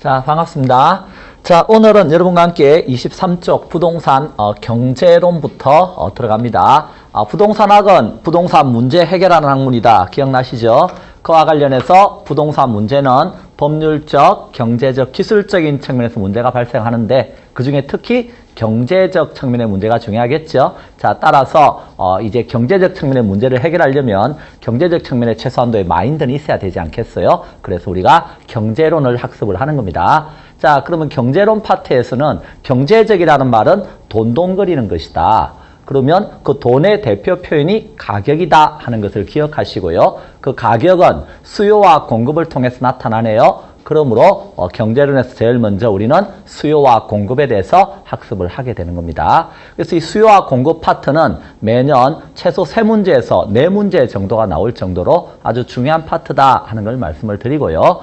자, 반갑습니다. 자, 오늘은 여러분과 함께 23쪽 부동산 경제론부터 들어갑니다. 부동산학은 부동산 문제 해결하는 학문이다. 기억나시죠? 그와 관련해서 부동산 문제는 법률적, 경제적, 기술적인 측면에서 문제가 발생하는데 그 중에 특히 경제적 측면의 문제가 중요하겠죠. 자, 따라서 이제 경제적 측면의 문제를 해결하려면 경제적 측면의 최소한도의 마인드는 있어야 되지 않겠어요? 그래서 우리가 경제론을 학습을 하는 겁니다. 자, 그러면 경제론 파트에서는 경제적이라는 말은 돈동거리는 것이다. 그러면 그 돈의 대표 표현이 가격이다 하는 것을 기억하시고요. 그 가격은 수요와 공급을 통해서 나타나네요. 그러므로 경제론에서 제일 먼저 우리는 수요와 공급에 대해서 학습을 하게 되는 겁니다. 그래서 이 수요와 공급 파트는 매년 최소 3문제에서 4문제 정도가 나올 정도로 아주 중요한 파트다 하는 걸 말씀을 드리고요.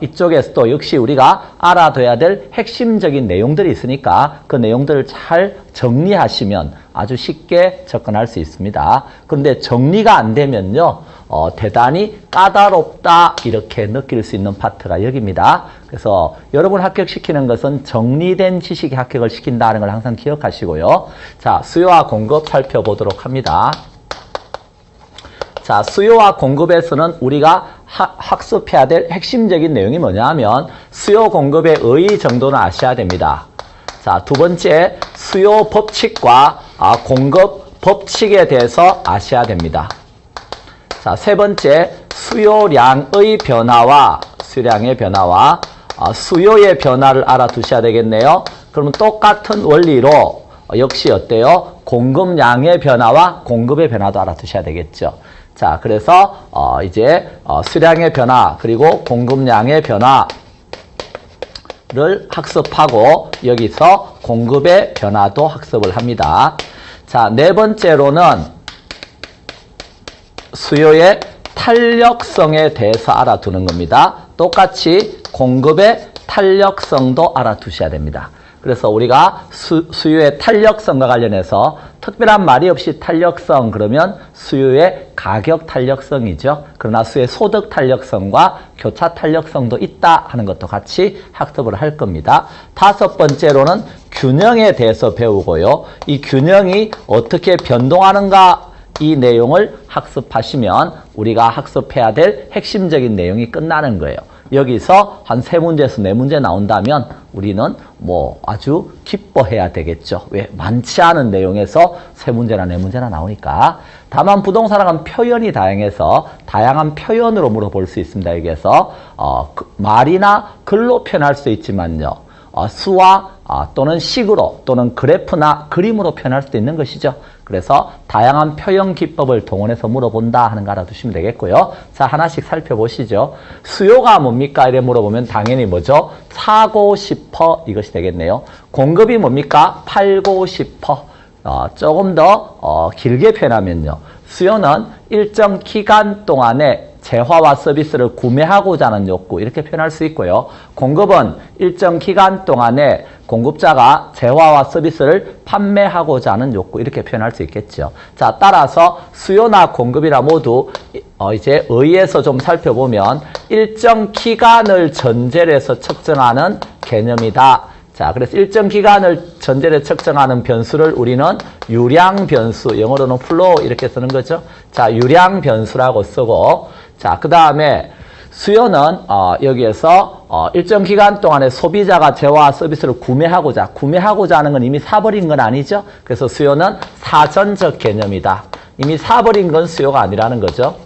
이쪽에서도 역시 우리가 알아둬야 될 핵심적인 내용들이 있으니까 그 내용들을 잘 정리하시면 아주 쉽게 접근할 수 있습니다. 그런데 정리가 안 되면요. 대단히 까다롭다 이렇게 느낄 수 있는 파트가 여기입니다. 그래서 여러분 합격시키는 것은 정리된 지식에 합격을 시킨다는 걸 항상 기억하시고요. 자, 수요와 공급 살펴보도록 합니다. 자, 수요와 공급에서는 우리가 학습해야 될 핵심적인 내용이 뭐냐 하면 수요 공급의 의의 정도는 아셔야 됩니다. 자, 두 번째 수요 법칙과 공급 법칙에 대해서 아셔야 됩니다. 자, 세 번째 수요량의 변화와 수요의 변화를 알아두셔야 되겠네요. 그러면 똑같은 원리로 역시 어때요? 공급량의 변화와 공급의 변화도 알아두셔야 되겠죠. 자, 그래서 이제 수량의 변화 그리고 공급량의 변화를 학습하고 여기서 공급의 변화도 학습을 합니다. 자, 네 번째로는 수요의 탄력성에 대해서 알아두는 겁니다. 똑같이 공급의 탄력성도 알아두셔야 됩니다. 그래서 우리가 수요의 탄력성과 관련해서 특별한 말이 없이 탄력성 그러면 수요의 가격 탄력성이죠. 그러나 수요의 소득 탄력성과 교차 탄력성도 있다 하는 것도 같이 학습을 할 겁니다. 다섯 번째로는 균형에 대해서 배우고요. 이 균형이 어떻게 변동하는가 이 내용을 학습하시면 우리가 학습해야 될 핵심적인 내용이 끝나는 거예요. 여기서 한 3문제에서 4문제 나온다면 우리는 뭐 아주 기뻐해야 되겠죠. 왜? 많지 않은 내용에서 3문제나 4문제나 나오니까. 다만 부동산학은 표현이 다양해서 다양한 표현으로 물어볼 수 있습니다. 여기에서 말이나 글로 표현할 수 있지만요. 수와 또는 식으로 또는 그래프나 그림으로 표현할 수도 있는 것이죠. 그래서 다양한 표현 기법을 동원해서 물어본다 하는 거 알아두시면 되겠고요. 자, 하나씩 살펴보시죠. 수요가 뭡니까? 이래 물어보면 당연히 뭐죠? 사고 싶어 이것이 되겠네요. 공급이 뭡니까? 팔고 싶어. 조금 더 길게 표현하면요. 수요는 일정 기간 동안에 재화와 서비스를 구매하고자 하는 욕구 이렇게 표현할 수 있고요. 공급은 일정 기간 동안에 공급자가 재화와 서비스를 판매하고자 하는 욕구 이렇게 표현할 수 있겠죠. 자, 따라서 수요나 공급이라 모두 이제 의의에서 좀 살펴보면 일정 기간을 전제로 해서 측정하는 개념이다. 자, 그래서 일정 기간을 전제로 측정하는 변수를 우리는 유량 변수, 영어로는 flow 이렇게 쓰는 거죠. 자, 유량 변수라고 쓰고, 자, 그 다음에 수요는 여기에서 일정 기간 동안에 소비자가 재화와 서비스를 구매하고자 하는 건 이미 사버린 건 아니죠. 그래서 수요는 사전적 개념이다. 이미 사버린 건 수요가 아니라는 거죠.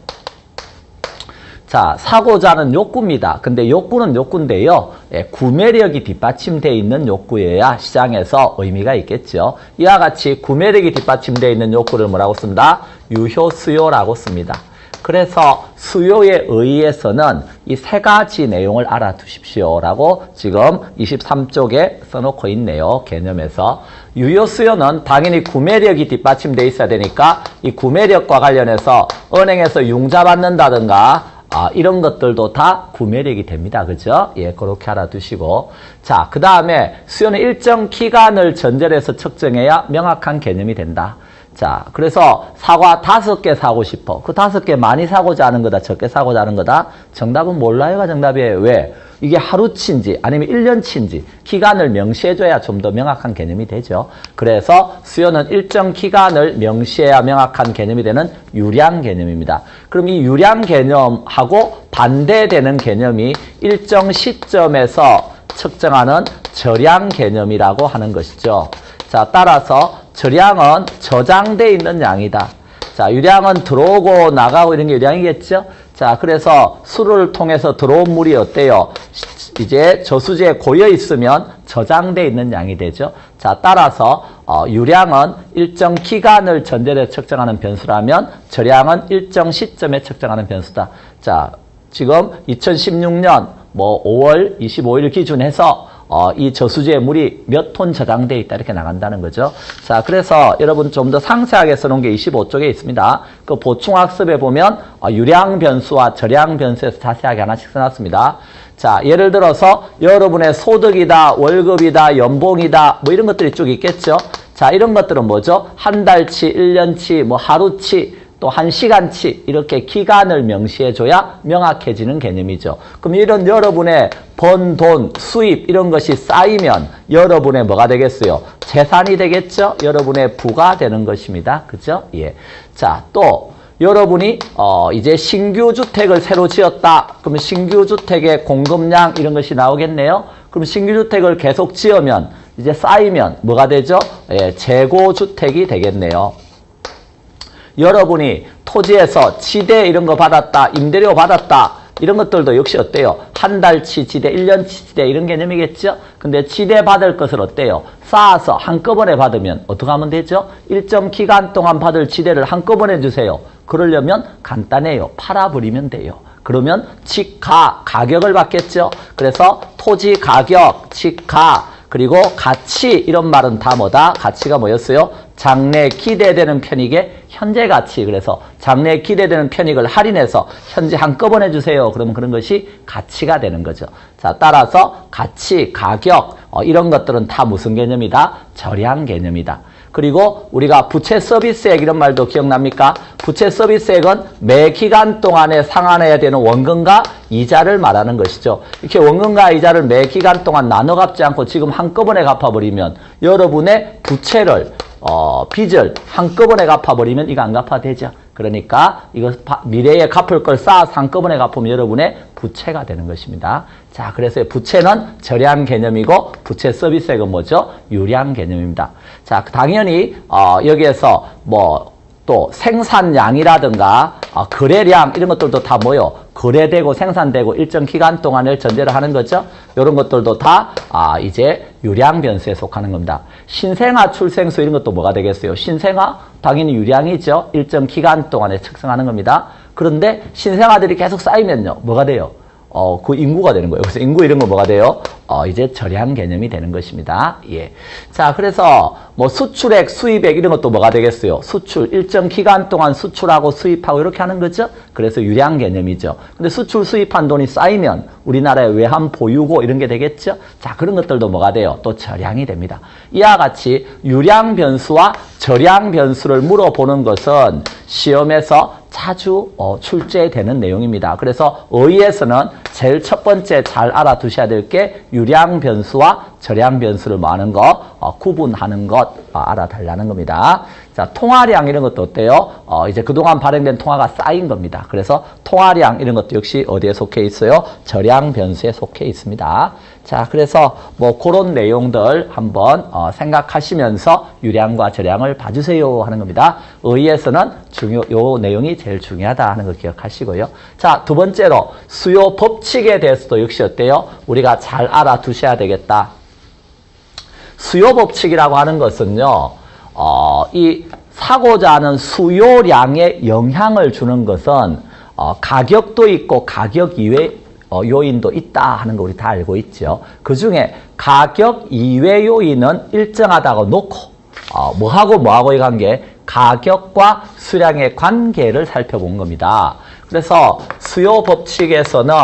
자, 사고자 하는 욕구입니다. 근데 욕구는 욕구인데요. 구매력이 뒷받침되어 있는 욕구여야 시장에서 의미가 있겠죠. 이와 같이 구매력이 뒷받침되어 있는 욕구를 뭐라고 씁니다? 유효수요라고 씁니다. 그래서 수요에 의해서는 이 3가지 내용을 알아두십시오라고 지금 23쪽에 써놓고 있네요. 개념에서. 유효수요는 당연히 구매력이 뒷받침되어 있어야 되니까 이 구매력과 관련해서 은행에서 융자 받는다든가 이런 것들도 다 구매력이 됩니다. 그죠? 예, 그렇게 알아두시고. 자, 그 다음에 수요는 일정 기간을 전제로 해서 측정해야 명확한 개념이 된다. 자, 그래서 사과 5개 사고 싶어. 그 5개 많이 사고자 하는 거다, 적게 사고자 하는 거다? 정답은 몰라요가 정답이에요. 왜? 이게 하루치인지 아니면 1년치인지 기간을 명시해줘야 좀 더 명확한 개념이 되죠. 그래서 수요는 일정 기간을 명시해야 명확한 개념이 되는 유량 개념입니다. 그럼 이 유량 개념하고 반대되는 개념이 일정 시점에서 측정하는 저량 개념이라고 하는 것이죠. 자, 따라서 저량은 저장돼 있는 양이다. 자, 유량은 들어오고 나가고 이런 게 유량이겠죠? 자, 그래서 수를 통해서 들어온 물이 어때요? 이제 저수지에 고여 있으면 저장돼 있는 양이 되죠. 자, 따라서 유량은 일정 기간을 전제로 측정하는 변수라면 저량은 일정 시점에 측정하는 변수다. 자, 지금 2016년 5월 25일 기준해서 이 저수지에 물이 몇 톤 저장돼 있다 이렇게 나간다는 거죠. 자, 그래서 여러분 좀 더 상세하게 써놓은 게 25쪽에 있습니다. 그 보충학습에 보면 유량 변수와 저량 변수에서 자세하게 하나씩 써놨습니다. 자, 예를 들어서 여러분의 소득이다, 월급이다, 연봉이다 뭐 이런 것들이 쭉 있겠죠. 자, 이런 것들은 뭐죠? 한 달치, 1년치, 하루치, 또 1시간치 이렇게 기간을 명시해줘야 명확해지는 개념이죠. 그럼 이런 여러분의 번 돈, 수입 이런 것이 쌓이면 여러분의 뭐가 되겠어요? 재산이 되겠죠? 여러분의 부가 되는 것입니다. 그죠? 예. 자, 또 여러분이 이제 신규 주택을 새로 지었다. 그러면 신규 주택의 공급량 이런 것이 나오겠네요. 그럼 신규 주택을 계속 지으면 이제 쌓이면 뭐가 되죠? 예, 재고 주택이 되겠네요. 여러분이 토지에서 지대 이런 거 받았다, 임대료 받았다, 이런 것들도 역시 어때요? 한 달치 지대, 1년치 지대 이런 개념이겠죠? 근데 지대 받을 것을 어때요? 쌓아서 한꺼번에 받으면 어떻게 하면 되죠? 일정 기간 동안 받을 지대를 한꺼번에 주세요. 그러려면 간단해요. 팔아버리면 돼요. 그러면 지가, 가격을 받겠죠? 그래서 토지 가격, 지가, 그리고 가치 이런 말은 다 뭐다? 가치가 뭐였어요? 장래 기대되는 편익의 현재 가치. 그래서 장래 기대되는 편익을 할인해서 현재 한꺼번에 주세요. 그러면 그런 것이 가치가 되는 거죠. 자, 따라서 가치, 가격 이런 것들은 다 무슨 개념이다? 저량 개념이다. 그리고 우리가 부채 서비스액 이런 말도 기억납니까? 부채 서비스액은 매 기간 동안에 상환해야 되는 원금과 이자를 말하는 것이죠. 이렇게 원금과 이자를 매 기간 동안 나눠 갚지 않고 지금 한꺼번에 갚아버리면 여러분의 부채를 빚을 한꺼번에 갚아버리면 이거 안 갚아도 되죠. 그러니까 이거 미래에 갚을 걸 쌓아서 한꺼번에 갚으면 여러분의 부채가 되는 것입니다. 자, 그래서 부채는 저량 개념이고 부채 서비스액은 뭐죠? 유량 개념입니다. 자, 당연히 여기에서 또 생산량이라든가 거래량 이런 것들도 다 뭐요? 거래되고 생산되고 일정 기간 동안을 전제로 하는 거죠. 이런 것들도 다 이제 유량 변수에 속하는 겁니다. 신생아 출생수 이런 것도 뭐가 되겠어요? 신생아 당연히 유량이죠. 일정 기간 동안에 측정하는 겁니다. 그런데 신생아들이 계속 쌓이면요. 뭐가 돼요? 그 인구가 되는 거예요. 그래서 인구 이런 거 뭐가 돼요? 이제 저량 개념이 되는 것입니다. 예. 자, 그래서 수출액, 수입액 이런 것도 뭐가 되겠어요? 수출, 일정 기간 동안 수출하고 수입하고 이렇게 하는 거죠? 그래서 유량 개념이죠. 근데 수출, 수입한 돈이 쌓이면 우리나라의 외환 보유고 이런 게 되겠죠? 자, 그런 것들도 뭐가 돼요? 또 저량이 됩니다. 이와 같이 유량 변수와 저량 변수를 물어보는 것은 시험에서 자주 출제되는 내용입니다. 그래서 의의에서는 제일 첫 번째 잘 알아두셔야 될 게 유량 변수와 저량 변수를 뭐하는 것, 구분하는 것 알아달라는 겁니다. 자, 통화량 이런 것도 어때요? 이제 그동안 발행된 통화가 쌓인 겁니다. 그래서 통화량 이런 것도 역시 어디에 속해 있어요? 저량 변수에 속해 있습니다. 자, 그래서 그런 내용들 한번 생각하시면서 유량과 저량을 봐주세요 하는 겁니다. 의의에서는 요 내용이 제일 중요하다 하는 거 기억하시고요. 자, 두 번째로 수요 법칙에 대해서도 역시 어때요? 우리가 잘 알아두셔야 되겠다. 수요 법칙이라고 하는 것은요, 이 사고자 하는 수요량에 영향을 주는 것은 가격도 있고 가격 이외 요인도 있다 하는 거 우리 다 알고 있죠. 그 중에 가격 이외 요인은 일정하다고 놓고 뭐하고의 관계? 가격과 수량의 관계를 살펴본 겁니다. 그래서 수요 법칙에서는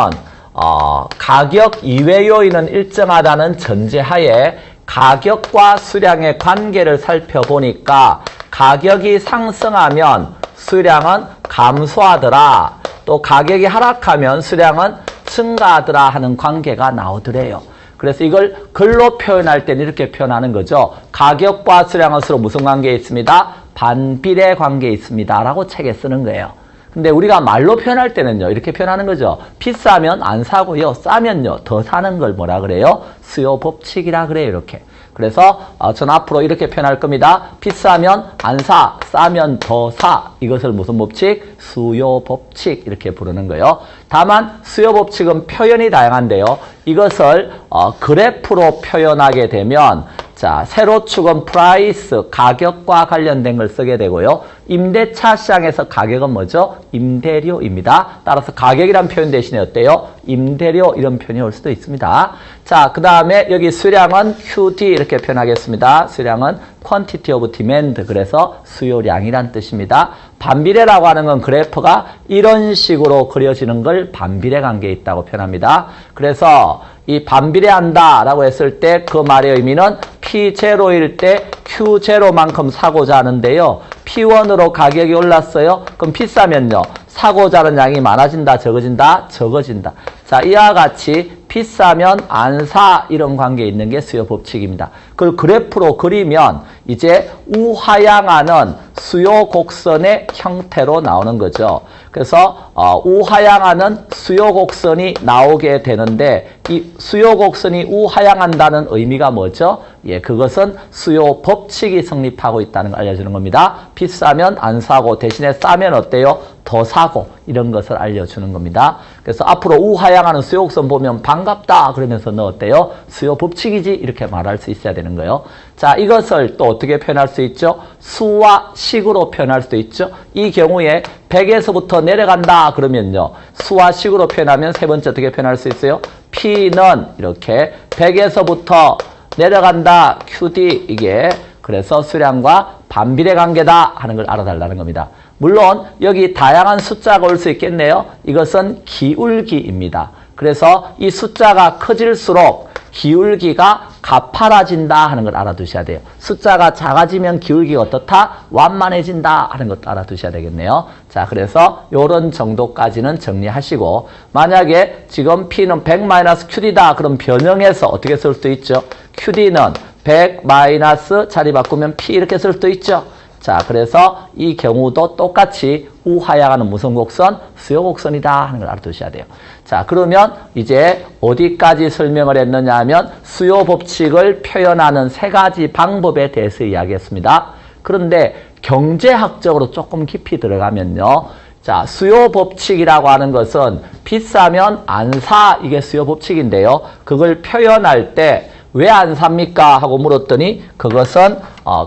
가격 이외 요인은 일정하다는 전제하에 가격과 수량의 관계를 살펴보니까 가격이 상승하면 수량은 감소하더라. 또 가격이 하락하면 수량은 증가하더라 하는 관계가 나오더래요. 그래서 이걸 글로 표현할 때는 이렇게 표현하는 거죠. 가격과 수량은 서로 무슨 관계에 있습니다? 반비례 관계에 있습니다. 라고 책에 쓰는 거예요. 근데 우리가 말로 표현할 때는요, 이렇게 표현하는 거죠. 비싸면 안 사고요, 싸면요, 더 사는 걸 뭐라 그래요? 수요 법칙이라 그래요, 이렇게. 그래서 전 앞으로 이렇게 표현할 겁니다. 비싸면 안 사, 싸면 더 사. 이것을 무슨 법칙? 수요 법칙 이렇게 부르는 거예요. 다만 수요 법칙은 표현이 다양한데요. 이것을 그래프로 표현하게 되면 자, 세로축은 프라이스, 가격과 관련된 걸 쓰게 되고요. 임대차 시장에서 가격은 뭐죠? 임대료입니다. 따라서 가격이란 표현 대신에 어때요? 임대료 이런 표현이 올 수도 있습니다. 자, 그 다음에 여기 수량은 QD 이렇게 표현하겠습니다. 수량은 Quantity of Demand, 그래서 수요량이란 뜻입니다. 반비례라고 하는 건 그래프가 이런 식으로 그려지는 걸 반비례 관계에 있다고 표현합니다. 그래서 이 반비례한다 라고 했을 때 그 말의 의미는 P0일 때 Q0만큼 사고자 하는데요. P1으로 가격이 올랐어요. 그럼 비싸면요. 사고자 하는 양이 많아진다, 적어진다? 적어진다. 자, 이와 같이 비싸면 안 사 이런 관계에 있는 게 수요 법칙입니다. 그걸 그래프로 그리면 이제 우하향하는 수요 곡선의 형태로 나오는 거죠. 그래서 우하향하는 수요 곡선이 나오게 되는데 이 수요 곡선이 우하향한다는 의미가 뭐죠? 예, 그것은 수요 법칙이 성립하고 있다는 걸 알려주는 겁니다. 비싸면 안 사고 대신에 싸면 어때요? 더 사고 이런 것을 알려주는 겁니다. 그래서 앞으로 우하향하는 수요 곡선 보면 반갑다 그러면서 너 어때요? 수요 법칙이지 이렇게 말할 수 있어야 되는 거예요. 자, 이것을 또 어떻게 표현할 수 있죠? 수와 식으로 표현할 수도 있죠. 이 경우에 100에서부터 내려간다 그러면요. 수와 식으로 표현하면 세 번째 어떻게 표현할 수 있어요? P는 이렇게 100에서부터 내려간다 QD 이게 그래서 수량과 반비례 관계다 하는 걸 알아달라는 겁니다. 물론 여기 다양한 숫자가 올 수 있겠네요. 이것은 기울기입니다. 그래서 이 숫자가 커질수록 기울기가 가파라진다 하는 걸 알아두셔야 돼요. 숫자가 작아지면 기울기가 어떻다? 완만해진다 하는 것도 알아두셔야 되겠네요. 자, 그래서 이런 정도까지는 정리하시고 만약에 지금 P는 100-QD다 그럼 변형해서 어떻게 쓸 수도 있죠? QD는 100 마이너스 자리 바꾸면 P 이렇게 쓸 수도 있죠. 자, 그래서 이 경우도 똑같이 우하향하는 무슨 곡선? 수요 곡선이다 하는 걸 알아두셔야 돼요. 자, 그러면 이제 어디까지 설명을 했느냐 하면 수요 법칙을 표현하는 세 가지 방법에 대해서 이야기했습니다. 그런데 경제학적으로 조금 깊이 들어가면요. 자, 수요 법칙이라고 하는 것은 비싸면 안 사 이게 수요 법칙인데요. 그걸 표현할 때 왜 안 삽니까? 하고 물었더니 그것은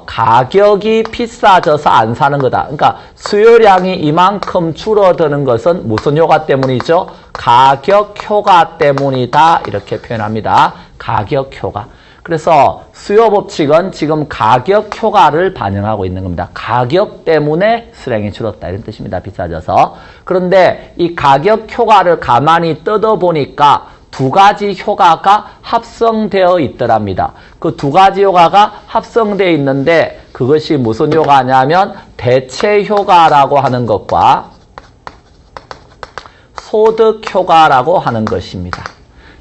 가격이 비싸져서 안 사는 거다. 그러니까 수요량이 이만큼 줄어드는 것은 무슨 효과 때문이죠? 가격 효과 때문이다. 이렇게 표현합니다. 가격 효과. 그래서 수요 법칙은 지금 가격 효과를 반영하고 있는 겁니다. 가격 때문에 수량이 줄었다 이런 뜻입니다. 비싸져서. 그런데 이 가격 효과를 가만히 뜯어보니까 두 가지 효과가 합성되어 있더랍니다. 그 두 가지 효과가 합성되어 있는데 그것이 무슨 효과냐면 대체 효과라고 하는 것과 소득 효과라고 하는 것입니다.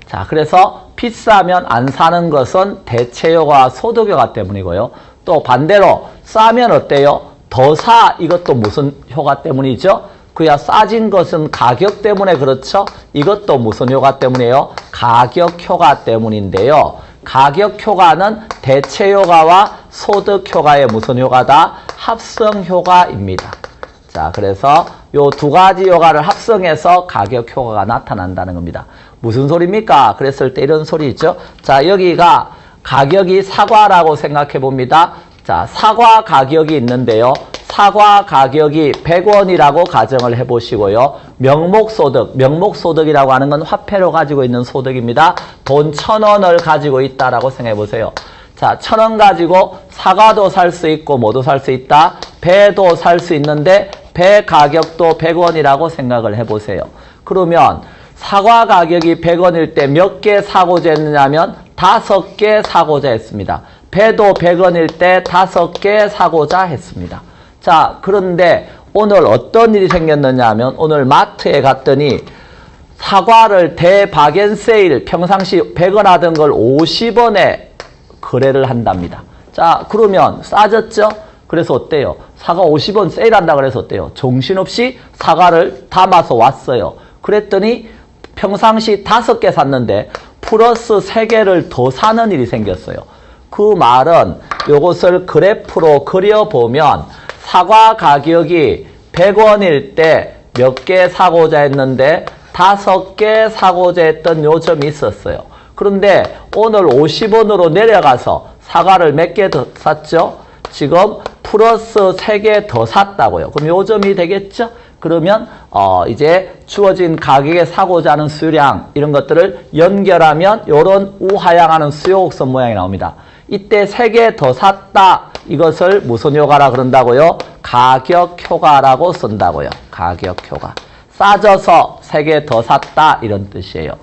자, 그래서 비싸면 안 사는 것은 대체 효과, 소득 효과 때문이고요. 또 반대로 싸면 어때요? 더 사 이것도 무슨 효과 때문이죠? 그야 싸진 것은 가격 때문에 그렇죠? 이것도 무슨 효과 때문이에요? 가격 효과 때문인데요. 가격 효과는 대체 효과와 소득 효과의 무슨 효과다? 합성 효과입니다. 자, 그래서 요 두 가지 효과를 합성해서 가격 효과가 나타난다는 겁니다. 무슨 소리입니까? 그랬을 때 이런 소리 있죠? 자, 여기가 가격이 사과라고 생각해 봅니다. 자, 사과 가격이 있는데요. 사과 가격이 100원이라고 가정을 해보시고요. 명목소득, 명목소득이라고 하는 건 화폐로 가지고 있는 소득입니다. 돈 1000원을 가지고 있다라고 생각해보세요. 자, 1000원 가지고 사과도 살 수 있고 뭐도 살 수 있다? 배도 살 수 있는데 배 가격도 100원이라고 생각을 해보세요. 그러면 사과 가격이 100원일 때 몇 개 사고자 했느냐면 5개 사고자 했습니다. 배도 100원일 때 5개 사고자 했습니다. 자, 그런데 오늘 어떤 일이 생겼느냐 하면 오늘 마트에 갔더니 사과를 대바겐세일 평상시 100원 하던 걸 50원에 거래를 한답니다. 자, 그러면 싸졌죠? 그래서 어때요? 사과 50원 세일한다 그래서 어때요? 정신없이 사과를 담아서 왔어요. 그랬더니 평상시 5개 샀는데 플러스 3개를 더 사는 일이 생겼어요. 그 말은 이것을 그래프로 그려보면 사과 가격이 100원일 때 몇 개 사고자 했는데 5개 사고자 했던 요점이 있었어요. 그런데 오늘 50원으로 내려가서 사과를 몇 개 더 샀죠? 지금 플러스 3개 더 샀다고요. 그럼 요점이 되겠죠? 그러면 이제 주어진 가격에 사고자 하는 수량 이런 것들을 연결하면 이런 우하향하는 수요곡선 모양이 나옵니다. 이때 3개 더 샀다. 이것을 무슨 효과라 그런다고요? 가격 효과라고 쓴다고요. 가격 효과. 싸져서 3개 더 샀다 이런 뜻이에요.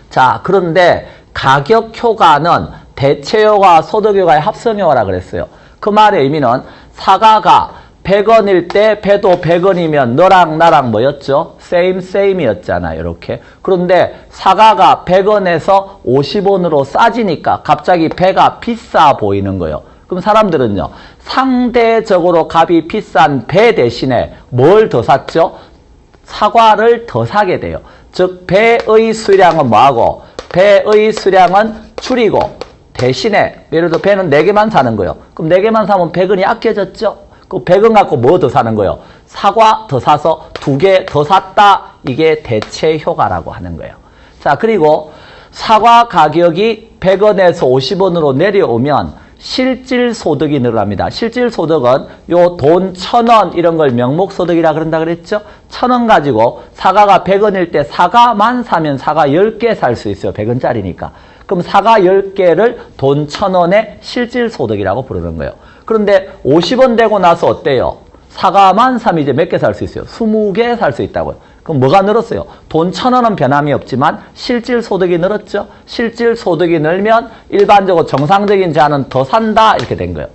자, 그런데 가격 효과는 대체 효과, 소득 효과의 합성 효과라 그랬어요. 그 말의 의미는 사과가 100원일 때 배도 100원이면 너랑 나랑 뭐였죠? same이었잖아요. 이렇게. 그런데 사과가 100원에서 50원으로 싸지니까 갑자기 배가 비싸 보이는 거예요. 그럼 사람들은요. 상대적으로 값이 비싼 배 대신에 뭘 더 샀죠? 사과를 더 사게 돼요. 즉 배의 수량은 뭐하고? 배의 수량은 줄이고 대신에 예를 들어 배는 4개만 사는 거예요. 그럼 4개만 사면 100원이 아껴졌죠? 그 100원 갖고 뭐 더 사는 거예요? 사과 더 사서 2개 더 샀다. 이게 대체 효과라고 하는 거예요. 자, 그리고 사과 가격이 100원에서 50원으로 내려오면 실질 소득이 늘어납니다. 실질 소득은 요 돈 1,000원 이런 걸 명목소득이라 그런다 그랬죠? 1,000원 가지고 사과가 100원일 때 사과만 사면 사과 10개 살 수 있어요. 100원짜리니까. 그럼 사과 10개를 돈 1,000원의 실질 소득이라고 부르는 거예요. 그런데 50원 되고 나서 어때요? 사과만 사면 이제 몇 개 살 수 있어요? 20개 살 수 있다고요. 그럼 뭐가 늘었어요? 돈 1,000원은 변함이 없지만 실질 소득이 늘었죠? 실질 소득이 늘면 일반적으로 정상적인 자는 더 산다 이렇게 된 거예요.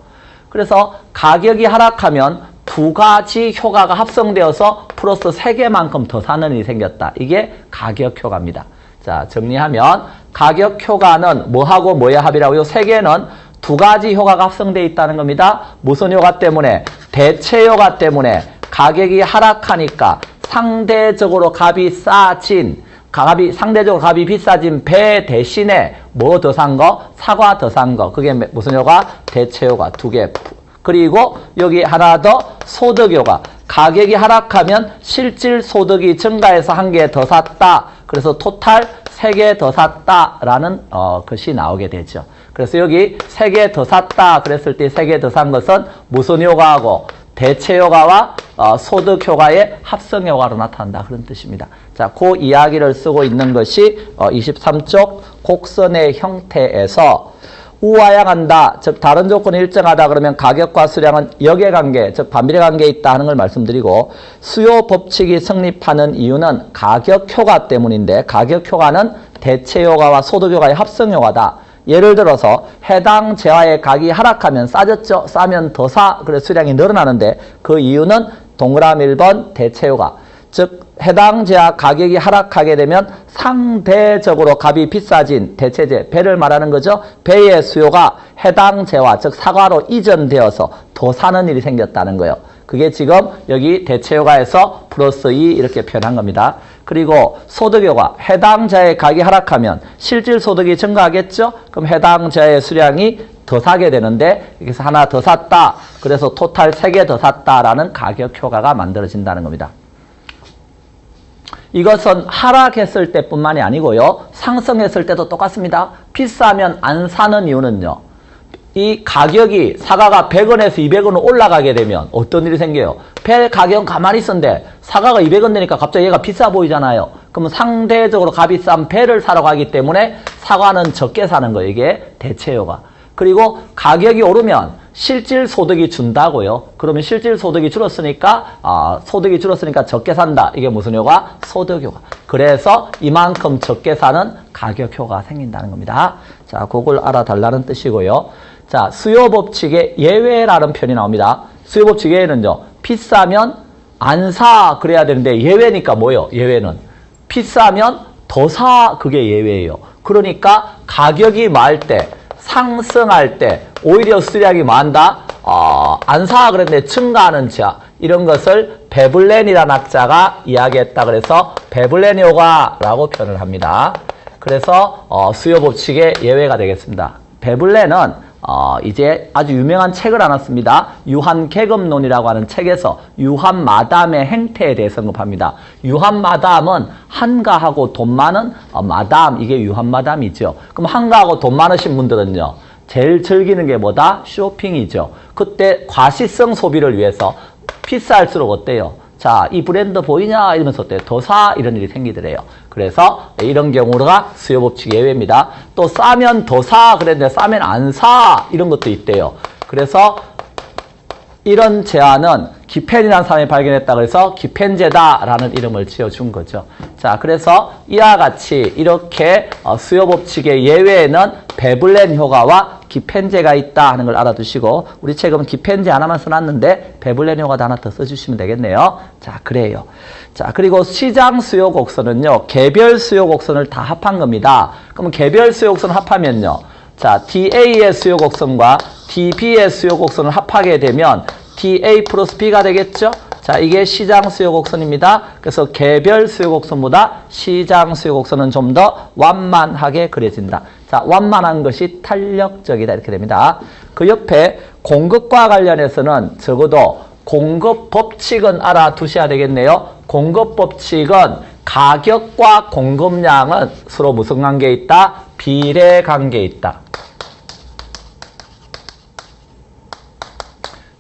그래서 가격이 하락하면 2가지 효과가 합성되어서 플러스 3개만큼 더 사는 일이 생겼다. 이게 가격 효과입니다. 자, 정리하면 가격 효과는 뭐하고 뭐의 합이라고요? 3개는 2가지 효과가 합성되어 있다는 겁니다. 무슨 효과 때문에? 대체 효과 때문에 가격이 하락하니까 상대적으로 값이 상대적으로 값이 비싸진 배 대신에 뭐 더 산 거? 사과 더 산 거. 그게 무슨 효과? 대체 효과 2개. 그리고 여기 하나 더 소득 효과. 가격이 하락하면 실질 소득이 증가해서 1개 더 샀다. 그래서 토탈 3개 더 샀다라는 것이 나오게 되죠. 그래서 여기 3개 더 샀다 그랬을 때 3개 더 산 것은 무슨 효과하고 대체 효과와 소득 효과의 합성 효과로 나타난다. 그런 뜻입니다. 자, 그 이야기를 쓰고 있는 것이 23쪽 곡선의 형태에서 우하향한다. 즉 다른 조건이 일정하다 그러면 가격과 수량은 역의 관계, 즉 반비례 관계에 있다 하는 걸 말씀드리고 수요 법칙이 성립하는 이유는 가격 효과 때문인데 가격 효과는 대체 효과와 소득 효과의 합성 효과다. 예를 들어서 해당 재화의 가격이 하락하면 싸졌죠. 싸면 더 사. 그래서 수량이 늘어나는데 그 이유는 동그라미 1번 대체 효과. 즉 해당 재화 가격이 하락하게 되면 상대적으로 값이 비싸진 대체재, 배를 말하는 거죠. 배의 수요가 해당 재화, 즉 사과로 이전되어서 더 사는 일이 생겼다는 거예요. 그게 지금 여기 대체 효과에서 플러스 2 이렇게 표현한 겁니다. 그리고 소득 효과, 해당 재화의 가격이 하락하면 실질 소득이 증가하겠죠. 그럼 해당 재화의 수량이 더 사게 되는데 여기서 하나 더 샀다. 그래서 토탈 3개 더 샀다라는 가격 효과가 만들어진다는 겁니다. 이것은 하락했을 때뿐만이 아니고요. 상승했을 때도 똑같습니다. 비싸면 안 사는 이유는요. 이 가격이 사과가 100원에서 200원으로 올라가게 되면 어떤 일이 생겨요? 배 가격은 가만히 있었는데 사과가 200원 되니까 갑자기 얘가 비싸 보이잖아요. 그러면 상대적으로 값이 싼 배를 사러 가기 때문에 사과는 적게 사는 거예요. 이게 대체 효과. 그리고 가격이 오르면 실질 소득이 준다고요. 그러면 실질 소득이 줄었으니까 소득이 줄었으니까 적게 산다. 이게 무슨 효과? 소득 효과. 그래서 이만큼 적게 사는 가격 효과가 생긴다는 겁니다. 자, 그걸 알아달라는 뜻이고요. 자, 수요 법칙의 예외라는 표현이 나옵니다. 수요 법칙 예외는요. 비싸면 안 사 그래야 되는데 예외니까 뭐예요? 예외는 비싸면 더 사, 그게 예외예요. 그러니까 가격이 많을 때, 상승할 때 오히려 수량이 많다. 안 사 그랬는데 증가하는 지하, 이런 것을 베블렌이라는 학자가 이야기했다. 그래서 베블렌 효과라고 표현을 합니다. 그래서 수요 법칙의 예외가 되겠습니다. 베블렌은 이제 아주 유명한 책을 하나 씁니다. 유한계급론이라고 하는 책에서 유한마담의 행태에 대해서 언급합니다. 유한마담은 한가하고 돈 많은 마담, 이게 유한마담이죠. 그럼 한가하고 돈 많으신 분들은요, 제일 즐기는 게 뭐다? 쇼핑이죠. 그때 과시성 소비를 위해서 비쌀수록 어때요? 자, 이 브랜드 보이냐? 이러면서 어때요? 더 사? 이런 일이 생기더래요. 그래서 이런 경우가 수요법칙 예외입니다. 또 싸면 더 사 그랬는데 싸면 안 사, 이런 것도 있대요. 그래서 이런 제안은 기펜이라는 사람이 발견했다 그래서 기펜제다라는 이름을 지어준 거죠. 자, 그래서 이와 같이 이렇게 수요법칙의 예외에는 베블렌 효과와 기펜제가 있다 하는 걸 알아두시고, 우리 책은 기펜제 하나만 써놨는데 베블렌 효과도 하나 더 써주시면 되겠네요. 자, 그래요. 자, 그리고 시장 수요 곡선은요, 개별 수요 곡선을 다 합한 겁니다. 그럼 개별 수요 곡선 합하면요, 자, DA의 수요 곡선과 DB의 수요 곡선을 합하게 되면 DA 플러스 B가 되겠죠? 자, 이게 시장 수요 곡선입니다. 그래서 개별 수요 곡선보다 시장 수요 곡선은 좀 더 완만하게 그려진다. 자, 완만한 것이 탄력적이다, 이렇게 됩니다. 그 옆에 공급과 관련해서는 적어도 공급 법칙은 알아두셔야 되겠네요. 공급 법칙은 가격과 공급량은 서로 무슨 관계에 있다? 비례 관계에 있다.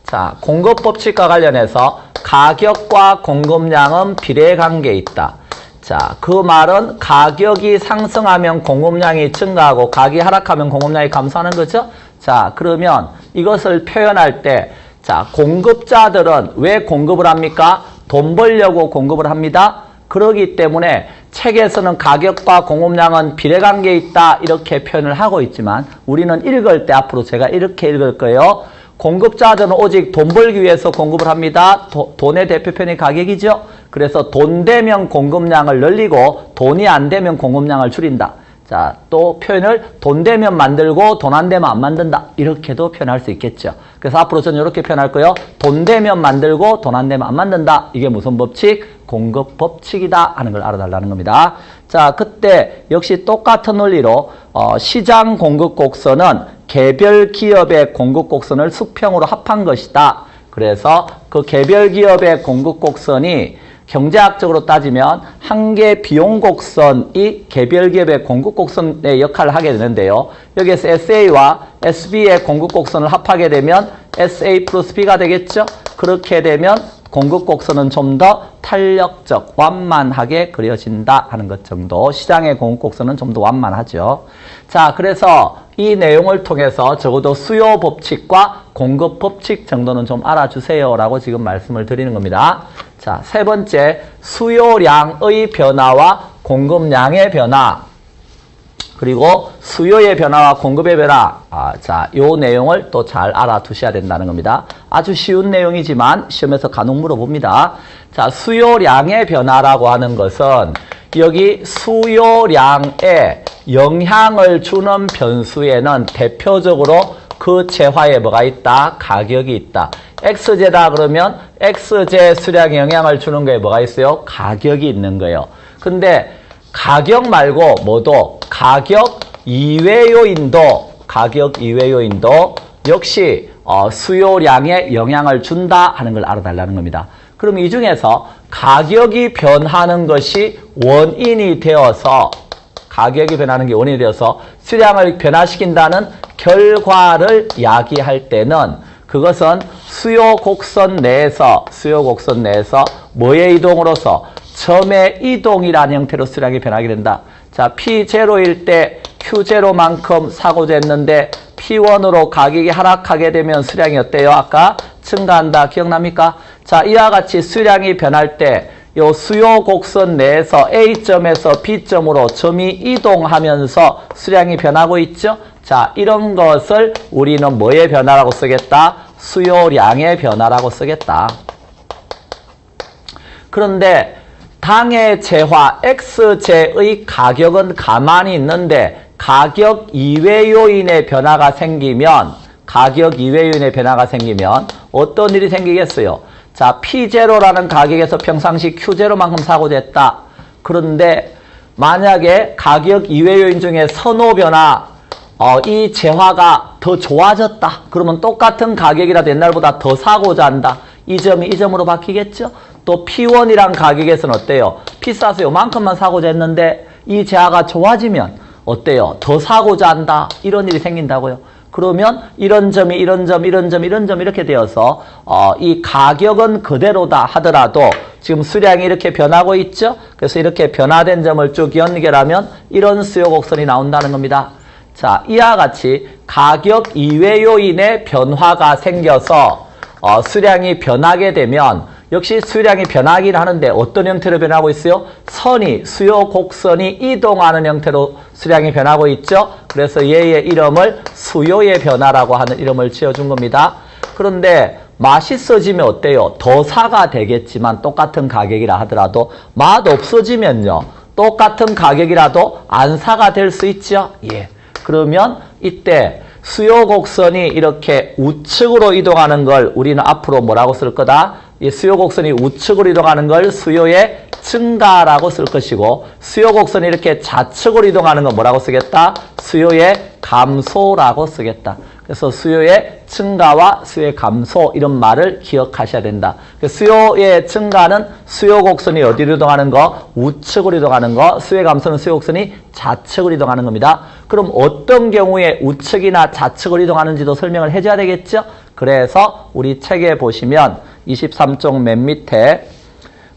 자, 공급 법칙과 관련해서 가격과 공급량은 비례 관계에 있다. 자, 그 말은 가격이 상승하면 공급량이 증가하고 가격이 하락하면 공급량이 감소하는 거죠. 자, 그러면 이것을 표현할 때, 자, 공급자들은 왜 공급을 합니까? 돈 벌려고 공급을 합니다. 그러기 때문에 책에서는 가격과 공급량은 비례관계에 있다, 이렇게 표현을 하고 있지만 우리는 읽을 때 앞으로 제가 이렇게 읽을 거예요. 공급자들은 오직 돈 벌기 위해서 공급을 합니다. 돈의 대표편이 가격이죠. 그래서 돈 되면 공급량을 늘리고 돈이 안 되면 공급량을 줄인다. 자, 또 표현을 돈 되면 만들고 돈 안 되면 안 만든다, 이렇게도 표현할 수 있겠죠. 그래서 앞으로 저는 이렇게 표현할 거예요. 돈 되면 만들고 돈 안 되면 안 만든다. 이게 무슨 법칙? 공급 법칙이다 하는 걸 알아달라는 겁니다. 자, 그때 역시 똑같은 원리로 시장 공급 곡선은 개별 기업의 공급 곡선을 수평으로 합한 것이다. 그래서 그 개별 기업의 공급 곡선이 경제학적으로 따지면 한계 비용 곡선이 개별 기업의 공급 곡선의 역할을 하게 되는데요. 여기에서 SA와 SB의 공급 곡선을 합하게 되면 SA 플러스 B가 되겠죠. 그렇게 되면 공급 곡선은 좀 더 탄력적, 완만하게 그려진다 하는 것 정도. 시장의 공급 곡선은 좀 더 완만하죠. 자, 그래서 이 내용을 통해서 적어도 수요 법칙과 공급 법칙 정도는 좀 알아주세요라고 지금 말씀을 드리는 겁니다. 자, 세 번째, 수요량의 변화와 공급량의 변화, 그리고 수요의 변화와 공급의 변화. 자, 요 내용을 또 잘 알아두셔야 된다는 겁니다. 아주 쉬운 내용이지만 시험에서 간혹 물어봅니다. 자, 수요량의 변화라고 하는 것은 여기 수요량에 영향을 주는 변수에는 대표적으로 그 재화에 뭐가 있다? 가격이 있다. X제다 그러면 X제 수량에 영향을 주는 거에 뭐가 있어요? 가격이 있는 거예요. 근데 가격 말고 뭐도 가격 이외 요인도 역시 수요량에 영향을 준다 하는 걸 알아달라는 겁니다. 그럼 이 중에서 가격이 변하는 것이 원인이 되어서, 가격이 변하는 게 원인이 되어서 수량을 변화시킨다는 결과를 야기할 때는 그것은 수요 곡선 내에서 뭐의 이동으로서 점의 이동이라는 형태로 수량이 변하게 된다. 자, P0일 때 Q0만큼 사고자 했는데 P1으로 가격이 하락하게 되면 수량이 어때요? 아까 증가한다. 기억납니까? 자, 이와 같이 수량이 변할 때 요 수요 곡선 내에서 A점에서 B점으로 점이 이동하면서 수량이 변하고 있죠? 자, 이런 것을 우리는 뭐의 변화라고 쓰겠다? 수요량의 변화라고 쓰겠다. 그런데 당의 재화 X제의 가격은 가만히 있는데 가격 이외 요인의 변화가 생기면 어떤 일이 생기겠어요? 자, P0라는 가격에서 평상시 Q0만큼 사고자 했다. 그런데 만약에 가격 이외 요인 중에 선호 변화, 이 재화가 더 좋아졌다. 그러면 똑같은 가격이라도 옛날보다 더 사고자 한다. 이 점이 이 점으로 바뀌겠죠? 또 P1이란 가격에서는 어때요? 비싸서 요만큼만 사고자 했는데 이 재화가 좋아지면 어때요? 더 사고자 한다. 이런 일이 생긴다고요. 그러면 이런 점이 이런 점 이렇게 되어서 이 가격은 그대로다 하더라도 지금 수량이 이렇게 변하고 있죠? 그래서 이렇게 변화된 점을 쭉 연결하면 이런 수요 곡선이 나온다는 겁니다. 자, 이와 같이 가격 이외 요인의 변화가 생겨서 수량이 변하게 되면 역시 수량이 변하긴 하는데 어떤 형태로 변하고 있어요? 수요 곡선이 이동하는 형태로 수량이 변하고 있죠. 그래서 얘의 이름을 수요의 변화라고 하는 이름을 지어준 겁니다. 그런데 맛있어지면 어때요? 더 사가 되겠지만 똑같은 가격이라 하더라도 맛 없어지면요. 똑같은 가격이라도 안 사가 될 수 있죠. 예. 그러면 이때 수요 곡선이 이렇게 우측으로 이동하는 걸 우리는 앞으로 뭐라고 쓸 거다? 이 수요 곡선이 우측으로 이동하는 걸 수요의 증가라고 쓸 것이고 수요 곡선이 이렇게 좌측으로 이동하는 건 뭐라고 쓰겠다? 수요의 감소라고 쓰겠다. 그래서 수요의 증가와 수요의 감소 이런 말을 기억하셔야 된다. 수요의 증가는 수요 곡선이 어디로 이동하는 거? 우측으로 이동하는 거. 수요의 감소는 수요 곡선이 좌측으로 이동하는 겁니다. 그럼 어떤 경우에 우측이나 좌측으로 이동하는지도 설명을 해줘야 되겠죠? 그래서 우리 책에 보시면 23쪽 맨 밑에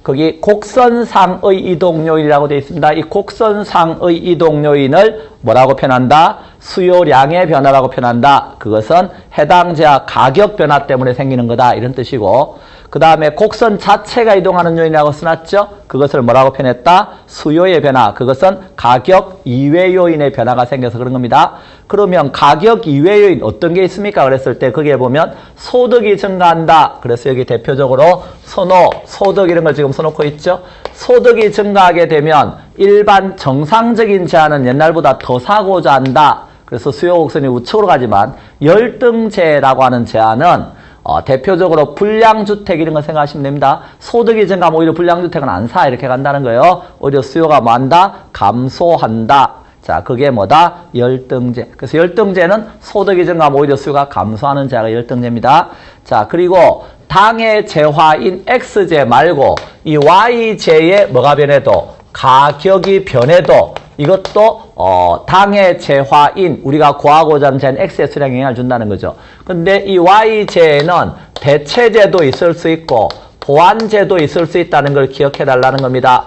거기 곡선상의 이동 요인이라고 되어 있습니다. 이 곡선상의 이동 요인을 뭐라고 표현한다? 수요량의 변화라고 표현한다. 그것은 해당 재화 가격 변화 때문에 생기는 거다. 이런 뜻이고 그 다음에 곡선 자체가 이동하는 요인이라고 써놨죠? 그것을 뭐라고 표현했다? 수요의 변화. 그것은 가격 이외 요인의 변화가 생겨서 그런 겁니다. 그러면 가격 이외 요인 어떤 게 있습니까? 그랬을 때 거기에 보면 소득이 증가한다. 그래서 여기 대표적으로 소득 이런 걸 지금 써놓고 있죠? 소득이 증가하게 되면 일반 정상적인 재화는 옛날보다 더 사고자 한다. 그래서 수요 곡선이 우측으로 가지만 열등제라고 하는 재화는 대표적으로 불량주택 이런 거 생각하시면 됩니다. 소득이 증가하면 오히려 불량주택은 안 사 이렇게 간다는 거예요. 오히려 수요가 뭐 한다? 감소한다. 자, 그게 뭐다? 열등제. 그래서 열등제는 소득이 증가하면 오히려 수요가 감소하는 재화가 열등제입니다. 자, 그리고 당의 재화인 X제 말고 이 Y제에 뭐가 변해도 가격이 변해도 이것도 당의 재화인 우리가 구하고자 하는 재는 X의 수량에 영향을 준다는 거죠. 근데 이 Y제에는 대체제도 있을 수 있고 보완제도 있을 수 있다는 걸 기억해 달라는 겁니다.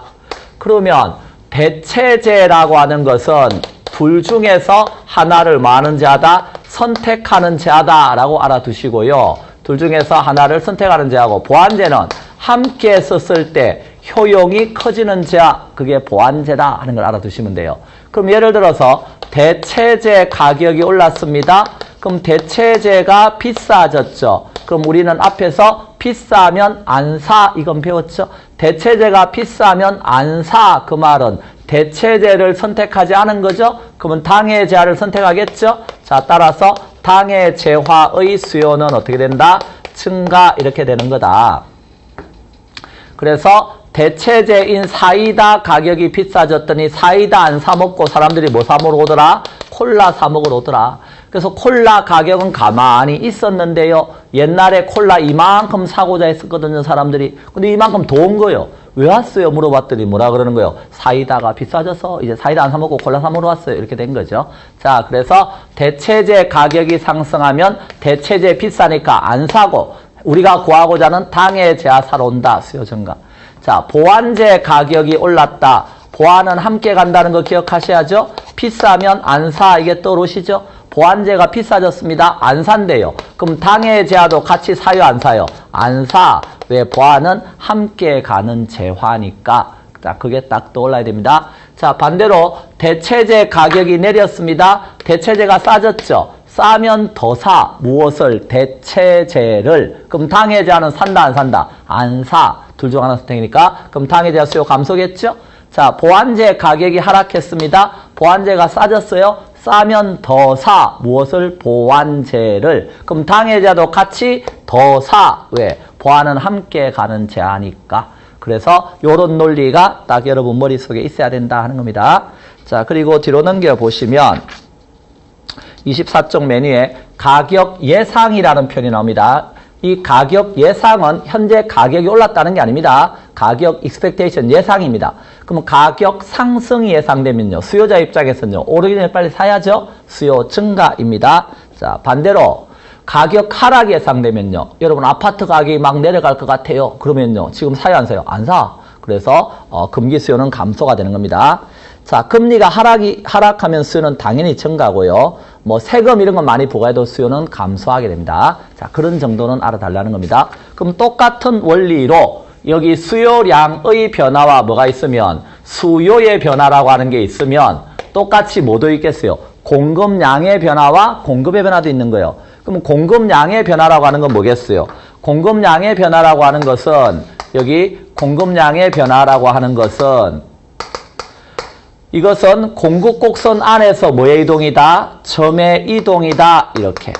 그러면 대체제라고 하는 것은 둘 중에서 하나를 뭐 하는 재하다? 선택하는 재하다라고 알아두시고요. 둘 중에서 하나를 선택하는 재하고 보완제는 함께 썼을 때 효용이 커지는 재화, 그게 보완제다 하는 걸 알아두시면 돼요. 그럼 예를 들어서 대체제 가격이 올랐습니다. 그럼 대체제가 비싸졌죠. 그럼 우리는 앞에서 비싸면 안 사 이건 배웠죠. 대체제가 비싸면 안 사 그 말은 대체제를 선택하지 않은 거죠. 그러면 당의 재화를 선택하겠죠. 자, 따라서 당의 재화의 수요는 어떻게 된다? 증가 이렇게 되는 거다. 그래서 대체제인 사이다 가격이 비싸졌더니 사이다 안 사먹고 사람들이 뭐 사먹으러 오더라? 콜라 사먹으러 오더라. 그래서 콜라 가격은 가만히 있었는데요. 옛날에 콜라 이만큼 사고자 했었거든요, 사람들이. 근데 이만큼 더 온 거예요. 왜 왔어요? 물어봤더니 뭐라 그러는 거예요? 사이다가 비싸져서 이제 사이다 안 사먹고 콜라 사먹으러 왔어요. 이렇게 된 거죠. 자, 그래서 대체제 가격이 상승하면 대체제 비싸니까 안 사고 우리가 구하고자 하는 당의 재화 사러 온다. 수요 증가. 자, 보완제 가격이 올랐다. 보완은 함께 간다는 거 기억하셔야죠. 비싸면 안 사. 이게 떠오르시죠? 보완제가 비싸졌습니다. 안 산대요. 그럼 당의 재화도 같이 사요, 안 사요? 안 사. 왜? 보완은 함께 가는 재화니까. 자, 그게 딱 떠올라야 됩니다. 자, 반대로 대체제 가격이 내렸습니다. 대체제가 싸졌죠. 싸면 더 사. 무엇을? 대체제를. 그럼 당의 재화는 산다, 안 산다? 안 사. 둘 중 하나 선택이니까. 그럼 당해자 수요 감소겠죠? 자, 보완제 가격이 하락했습니다. 보완제가 싸졌어요. 싸면 더 사. 무엇을? 보완제를. 그럼 당해자도 같이 더 사. 왜? 보완은 함께 가는 제하니까. 그래서 요런 논리가 딱 여러분 머릿속에 있어야 된다 하는 겁니다. 자, 그리고 뒤로 넘겨보시면 24쪽 메뉴에 가격 예상이라는 표현이 나옵니다. 이 가격 예상은 현재 가격이 올랐다는 게 아닙니다. 가격 expectation 예상입니다. 그러면 가격 상승이 예상되면요. 수요자 입장에서는요. 오르기 전에 빨리 사야죠. 수요 증가입니다. 자, 반대로 가격 하락이 예상되면요. 여러분 아파트 가격이 막 내려갈 것 같아요. 그러면요. 지금 사요 안 사요? 안 사. 그래서 금기 수요는 감소가 되는 겁니다. 자, 금리가 하락하면 수요는 당연히 증가고요. 뭐 세금 이런 건 많이 부과해도 수요는 감소하게 됩니다. 자, 그런 정도는 알아달라는 겁니다. 그럼 똑같은 원리로 여기 수요량의 변화와 뭐가 있으면 수요의 변화라고 하는 게 있으면 똑같이 뭐도 있겠어요? 공급량의 변화와 공급의 변화도 있는 거예요. 그럼 공급량의 변화라고 하는 건 뭐겠어요? 공급량의 변화라고 하는 것은 여기 공급량의 변화라고 하는 것은 이것은 공급 곡선 안에서 뭐의 이동이다? 점의 이동이다. 이렇게.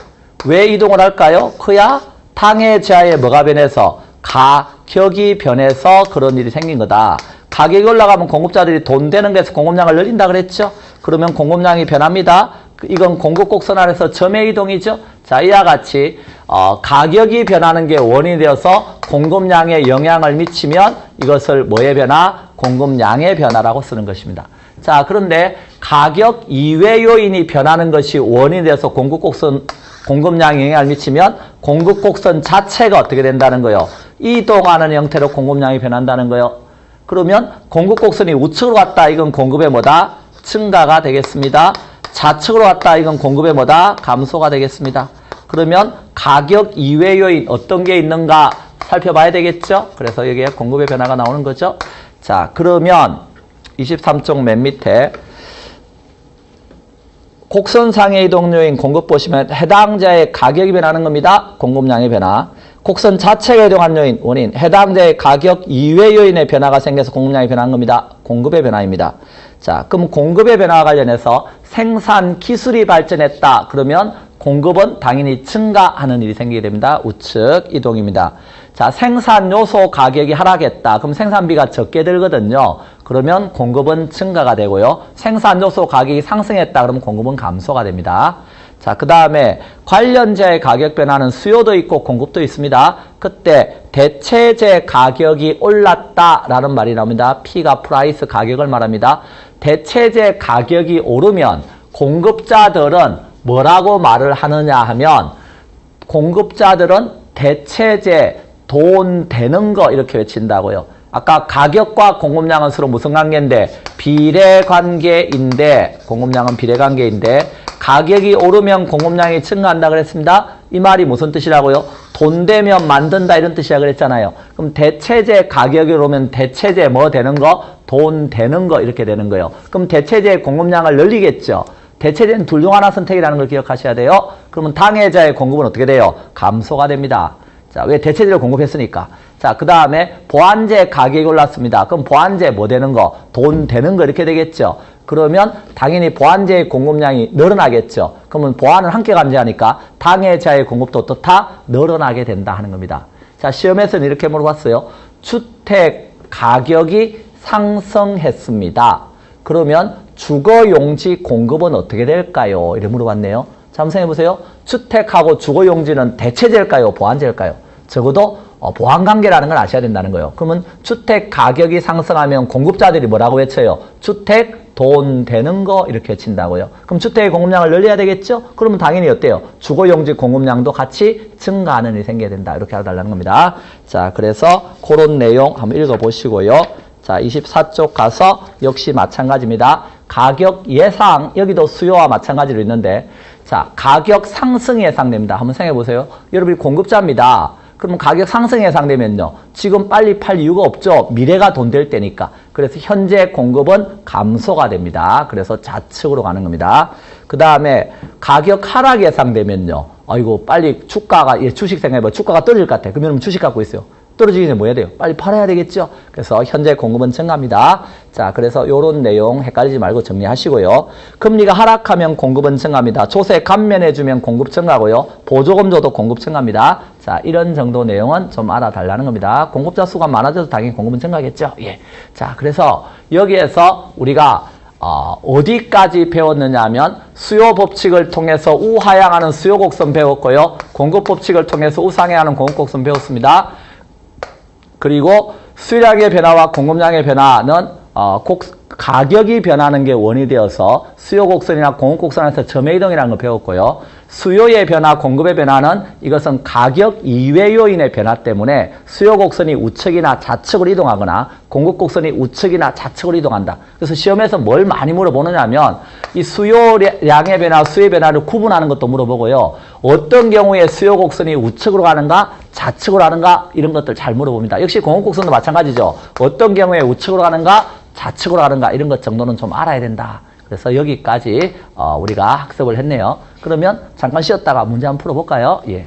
왜 이동을 할까요? 그야 당해자의 뭐가 변해서? 가격이 변해서 그런 일이 생긴 거다. 가격이 올라가면 공급자들이 돈 되는 데서 공급량을 늘린다 그랬죠? 그러면 공급량이 변합니다. 이건 공급 곡선 안에서 점의 이동이죠? 자, 이와 같이 가격이 변하는 게 원인이 되어서 공급량에 영향을 미치면 이것을 뭐의 변화? 공급량의 변화라고 쓰는 것입니다. 자, 그런데 가격 이외 요인이 변하는 것이 원인이 돼서 공급량에 영향을 미치면 공급 곡선 자체가 어떻게 된다는 거예요? 이동하는 형태로 공급량이 변한다는 거예요. 그러면 공급 곡선이 우측으로 갔다. 이건 공급의 뭐다? 증가가 되겠습니다. 좌측으로 갔다. 이건 공급의 뭐다? 감소가 되겠습니다. 그러면 가격 이외 요인 어떤 게 있는가 살펴봐야 되겠죠? 그래서 여기에 공급의 변화가 나오는 거죠. 자, 그러면 23쪽 맨 밑에 곡선상의 이동 요인 공급 보시면 해당자의 가격이 변하는 겁니다. 공급량의 변화. 곡선 자체가 이동한 요인, 원인, 해당자의 가격 이외 요인의 변화가 생겨서 공급량이 변한 겁니다. 공급의 변화입니다. 자, 그럼 공급의 변화와 관련해서 생산 기술이 발전했다. 그러면 공급은 당연히 증가하는 일이 생기게 됩니다. 우측 이동입니다. 자, 생산 요소 가격이 하락했다. 그럼 생산비가 적게 들거든요. 그러면 공급은 증가가 되고요. 생산 요소 가격이 상승했다. 그러면 공급은 감소가 됩니다. 자, 그 다음에 관련자의 가격 변화는 수요도 있고 공급도 있습니다. 그때 대체재 가격이 올랐다라는 말이 나옵니다. P가 프라이스 가격을 말합니다. 대체재 가격이 오르면 공급자들은 뭐라고 말을 하느냐 하면 공급자들은 대체재 돈 되는 거 이렇게 외친다고요. 아까 가격과 공급량은 서로 무슨 관계인데? 비례관계인데 공급량은 비례관계인데 가격이 오르면 공급량이 증가한다 그랬습니다. 이 말이 무슨 뜻이라고요? 돈 되면 만든다 이런 뜻이라 그랬잖아요. 그럼 대체재 가격이 오르면 대체재 뭐 되는 거? 돈 되는 거 이렇게 되는 거예요. 그럼 대체재 공급량을 늘리겠죠. 대체재는 둘 중 하나 선택이라는 걸 기억하셔야 돼요. 그러면 당해자의 공급은 어떻게 돼요? 감소가 됩니다. 자, 왜 대체재를 공급했으니까. 자, 그 다음에 보완제 가격이 올랐습니다. 그럼 보완제 뭐 되는 거? 돈 되는 거 이렇게 되겠죠. 그러면 당연히 보완제의 공급량이 늘어나겠죠. 그러면 보완은 함께 감지하니까 당해자의 공급도 어떻다? 늘어나게 된다 하는 겁니다. 자, 시험에서는 이렇게 물어봤어요. 주택 가격이 상승했습니다. 그러면 주거용지 공급은 어떻게 될까요? 이렇게 물어봤네요. 자, 한번 생각해보세요. 주택하고 주거용지는 대체재일까요? 보완제일까요? 적어도 보완관계라는 걸 아셔야 된다는 거예요. 그러면 주택 가격이 상승하면 공급자들이 뭐라고 외쳐요? 주택 돈 되는 거 이렇게 외친다고요. 그럼 주택의 공급량을 늘려야 되겠죠? 그러면 당연히 어때요? 주거용지 공급량도 같이 증가하는 일이 생겨야 된다. 이렇게 알아달라는 겁니다. 자, 그래서 그런 내용 한번 읽어보시고요. 자, 24쪽 가서 역시 마찬가지입니다. 가격 예상, 여기도 수요와 마찬가지로 있는데, 자, 가격 상승이 예상됩니다. 한번 생각해보세요. 여러분이 공급자입니다. 그러면 가격 상승이 예상되면요. 지금 빨리 팔 이유가 없죠. 미래가 돈 될 때니까. 그래서 현재 공급은 감소가 됩니다. 그래서 좌측으로 가는 겁니다. 그 다음에 가격 하락이 예상되면요. 아이고, 빨리 주가가, 주식 생각해봐요. 주가가 떨어질 것 같아. 그러면 주식 갖고 있어요. 떨어지기 전에 뭐 해야 돼요? 빨리 팔아야 되겠죠? 그래서 현재 공급은 증가합니다. 자, 그래서 요런 내용 헷갈리지 말고 정리하시고요. 금리가 하락하면 공급은 증가합니다. 조세 감면해주면 공급 증가고요. 보조금 줘도 공급 증가합니다. 자, 이런 정도 내용은 좀 알아달라는 겁니다. 공급자 수가 많아져서 당연히 공급은 증가하겠죠? 예. 자, 그래서 여기에서 우리가 어디까지 배웠느냐 하면 수요 법칙을 통해서 우하향하는 수요 곡선 배웠고요. 공급 법칙을 통해서 우상향하는 공급 곡선 배웠습니다. 그리고 수량의 변화와 공급량의 변화는 가격이 변하는 게 원이 되어서 수요 곡선이나 공급 곡선에서 점의 이동이라는 걸 배웠고요. 수요의 변화, 공급의 변화는 이것은 가격 이외 요인의 변화 때문에 수요 곡선이 우측이나 좌측으로 이동하거나 공급 곡선이 우측이나 좌측으로 이동한다. 그래서 시험에서 뭘 많이 물어보느냐 하면 이 수요량의 변화, 수요의 변화를 구분하는 것도 물어보고요. 어떤 경우에 수요 곡선이 우측으로 가는가, 좌측으로 가는가 이런 것들 잘 물어봅니다. 역시 공급 곡선도 마찬가지죠. 어떤 경우에 우측으로 가는가, 좌측으로 가는가 이런 것 정도는 좀 알아야 된다. 그래서 여기까지 우리가 학습을 했네요. 그러면 잠깐 쉬었다가 문제 한번 풀어볼까요? 예.